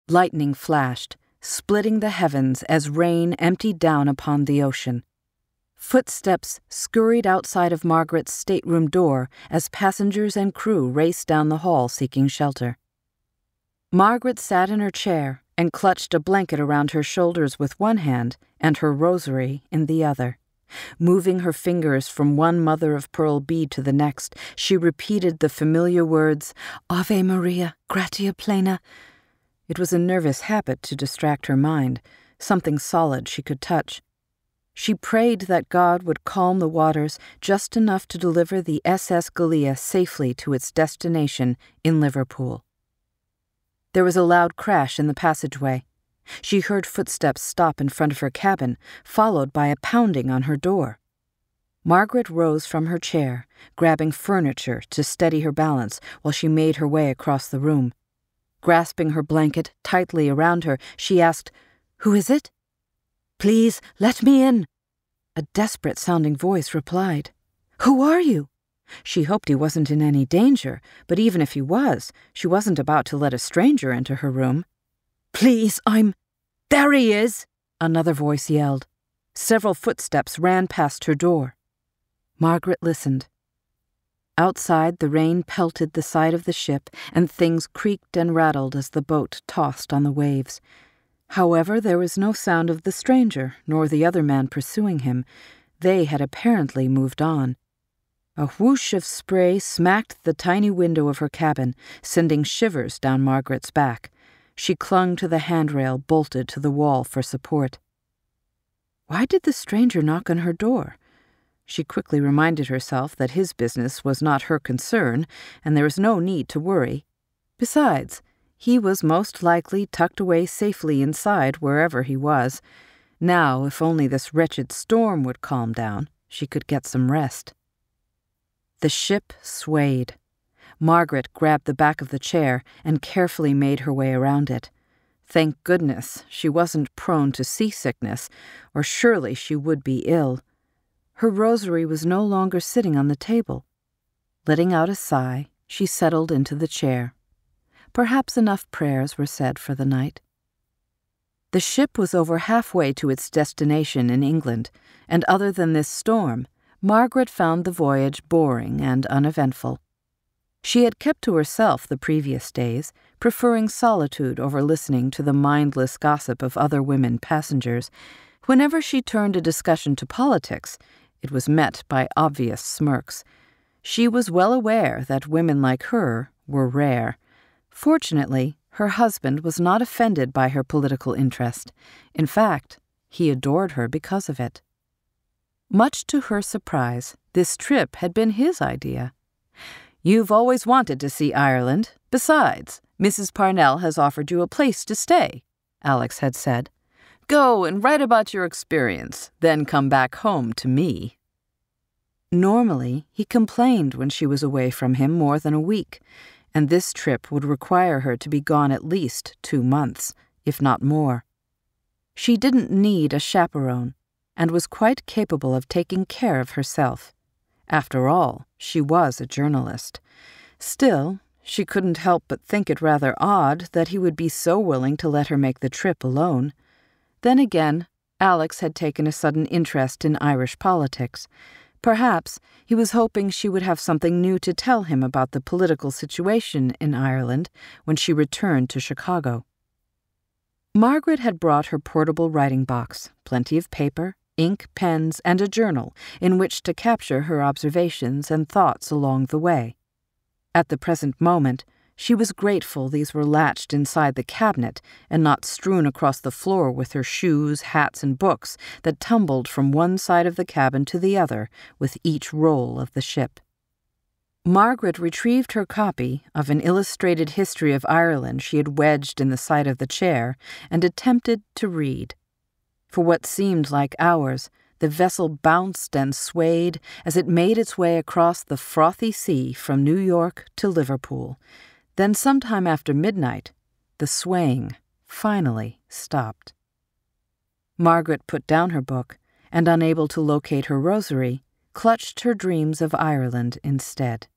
Lightning flashed, splitting the heavens as rain emptied down upon the ocean. Footsteps scurried outside of Margaret's stateroom door as passengers and crew raced down the hall seeking shelter. Margaret sat in her chair and clutched a blanket around her shoulders with one hand and her rosary in the other. Moving her fingers from one mother-of-pearl bead to the next, she repeated the familiar words, Ave Maria, gratia plena. It was a nervous habit to distract her mind, something solid she could touch. She prayed that God would calm the waters just enough to deliver the SS Gallia safely to its destination in Liverpool. There was a loud crash in the passageway. She heard footsteps stop in front of her cabin, followed by a pounding on her door. Margaret rose from her chair, grabbing furniture to steady her balance while she made her way across the room. Grasping her blanket tightly around her, she asked, "Who is it?" "Please, let me in," a desperate-sounding voice replied. "Who are you?" She hoped he wasn't in any danger, but even if he was, she wasn't about to let a stranger into her room. "Please, There he is!" another voice yelled. Several footsteps ran past her door. Margaret listened. Outside, the rain pelted the side of the ship, and things creaked and rattled as the boat tossed on the waves. However, there was no sound of the stranger, nor the other man pursuing him. They had apparently moved on. A whoosh of spray smacked the tiny window of her cabin, sending shivers down Margaret's back. She clung to the handrail bolted to the wall for support. Why did the stranger knock on her door? She quickly reminded herself that his business was not her concern, and there was no need to worry. Besides, he was most likely tucked away safely inside wherever he was. Now, if only this wretched storm would calm down, she could get some rest. The ship swayed. Margaret grabbed the back of the chair and carefully made her way around it. Thank goodness she wasn't prone to seasickness, or surely she would be ill. Her rosary was no longer sitting on the table. Letting out a sigh, she settled into the chair. Perhaps enough prayers were said for the night. The ship was over halfway to its destination in England, and other than this storm, Margaret found the voyage boring and uneventful. She had kept to herself the previous days, preferring solitude over listening to the mindless gossip of other women passengers. Whenever she turned a discussion to politics, it was met by obvious smirks. She was well aware that women like her were rare. Fortunately, her husband was not offended by her political interest. In fact, he adored her because of it. Much to her surprise, this trip had been his idea. "You've always wanted to see Ireland. Besides, Mrs. Parnell has offered you a place to stay," Alex had said. "Go and write about your experience, then come back home to me." Normally, he complained when she was away from him more than a week, and this trip would require her to be gone at least 2 months, if not more. She didn't need a chaperone, and was quite capable of taking care of herself. After all, she was a journalist. Still, she couldn't help but think it rather odd that he would be so willing to let her make the trip alone. Then again, Alex had taken a sudden interest in Irish politics. Perhaps he was hoping she would have something new to tell him about the political situation in Ireland when she returned to Chicago. Margaret had brought her portable writing box, plenty of paper, ink, pens, and a journal in which to capture her observations and thoughts along the way. At the present moment, she was grateful these were latched inside the cabinet and not strewn across the floor with her shoes, hats, and books that tumbled from one side of the cabin to the other with each roll of the ship. Margaret retrieved her copy of an illustrated history of Ireland she had wedged in the side of the chair and attempted to read. For what seemed like hours, the vessel bounced and swayed as it made its way across the frothy sea from New York to Liverpool. Then sometime after midnight, the swaying finally stopped. Margaret put down her book and, unable to locate her rosary, clutched her dreams of Ireland instead.